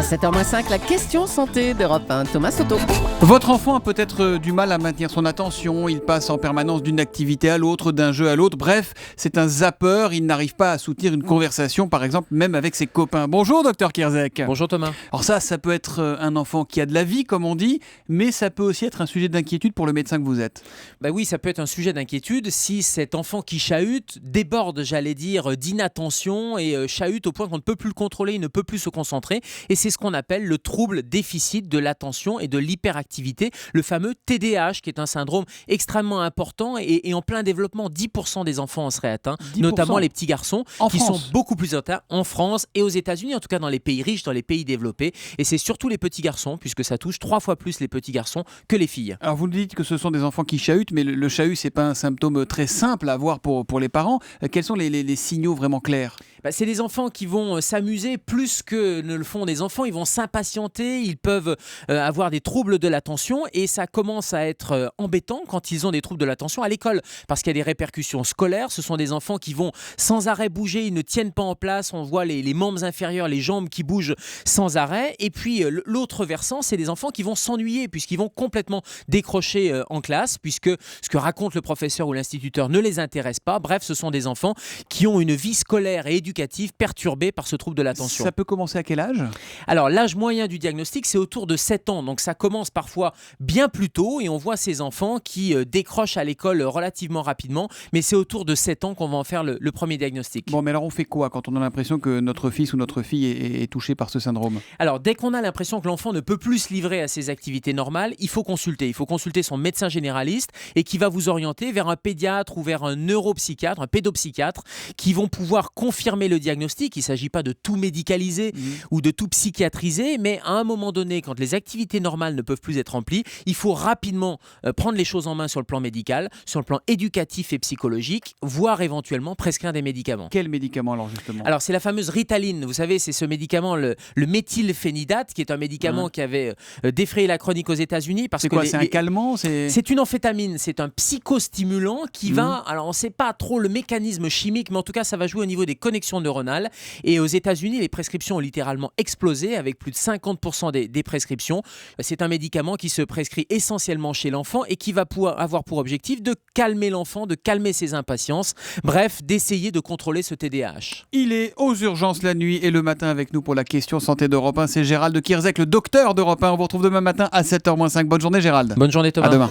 7h05, la question santé d'Europe 1. Thomas Soto. Votre enfant a peut-être du mal à maintenir son attention, il passe en permanence d'une activité à l'autre, d'un jeu à l'autre, bref, c'est un zappeur, il n'arrive pas à soutenir une conversation, par exemple, même avec ses copains. Bonjour, docteur Kierzek. Bonjour Thomas. Alors ça peut être un enfant qui a de la vie, comme on dit, mais ça peut aussi être un sujet d'inquiétude pour le médecin que vous êtes. Bah oui, ça peut être un sujet d'inquiétude si cet enfant qui chahute déborde, j'allais dire, d'inattention et chahute au point qu'on ne peut plus le contrôler, il ne peut plus se concentrer. Et c'est ce qu'on appelle le trouble déficit de l'attention et de l'hyperactivité, le fameux TDAH, qui est un syndrome extrêmement important et en plein développement. 10% des enfants en seraient atteints, 10%. Notamment les petits garçons, qui France. sont beaucoup plus atteints en France et aux États-Unis, en tout cas dans les pays riches, dans les pays développés. Et c'est surtout les petits garçons, puisque ça touche 3 fois plus les petits garçons que les filles. Alors vous nous dites que ce sont des enfants qui chahutent, mais le chahut, c'est pas un symptôme très simple à voir pour les parents. Quels sont les signaux vraiment clairs ? C'est des enfants qui vont s'amuser plus que ne le font des enfants. Ils vont s'impatienter, ils peuvent avoir des troubles de l'attention et ça commence à être embêtant quand ils ont des troubles de l'attention à l'école parce qu'il y a des répercussions scolaires. Ce sont des enfants qui vont sans arrêt bouger, ils ne tiennent pas en place. On voit les membres inférieurs, les jambes qui bougent sans arrêt. Et puis l'autre versant, c'est des enfants qui vont s'ennuyer puisqu'ils vont complètement décrocher en classe puisque ce que raconte le professeur ou l'instituteur ne les intéresse pas. Bref, ce sont des enfants qui ont une vie scolaire et éducative perturbée par ce trouble de l'attention. Ça peut commencer à quel âge ? Alors l'âge moyen du diagnostic, c'est autour de 7 ans. Donc ça commence parfois bien plus tôt et on voit ces enfants qui décrochent à l'école relativement rapidement. Mais c'est autour de 7 ans qu'on va en faire le premier diagnostic. Bon, mais alors on fait quoi quand on a l'impression que notre fils ou notre fille est touché par ce syndrome ? Alors dès qu'on a l'impression que l'enfant ne peut plus se livrer à ses activités normales, il faut consulter. Il faut consulter son médecin généraliste et qui va vous orienter vers un pédiatre ou vers un neuropsychiatre, un pédopsychiatre qui vont pouvoir confirmer le diagnostic. Il ne s'agit pas de tout médicaliser ou de tout psychiatriser, mais à un moment donné, quand les activités normales ne peuvent plus être remplies, il faut rapidement prendre les choses en main sur le plan médical, sur le plan éducatif et psychologique, voire éventuellement prescrire des médicaments. Quel médicament alors justement ? Alors c'est la fameuse Ritaline, vous savez, c'est ce médicament, le méthylphénidate, qui est un médicament qui avait défrayé la chronique aux États-Unis. C'est quoi ? C'est un calmant ? C'est une amphétamine, c'est un psychostimulant qui va, alors on ne sait pas trop le mécanisme chimique, mais en tout cas ça va jouer au niveau des connexions neuronales. Et aux États-Unis, les prescriptions ont littéralement explosé avec plus de 50% des prescriptions. C'est un médicament qui se prescrit essentiellement chez l'enfant et qui va avoir pour objectif de calmer l'enfant, de calmer ses impatiences, bref, d'essayer de contrôler ce TDAH. Il est aux urgences la nuit et le matin avec nous pour la question santé d'Europe 1. C'est Gérald Kierzek, le docteur d'Europe 1. On vous retrouve demain matin à 7h-5. Bonne journée Gérald. Bonne journée Thomas. À demain.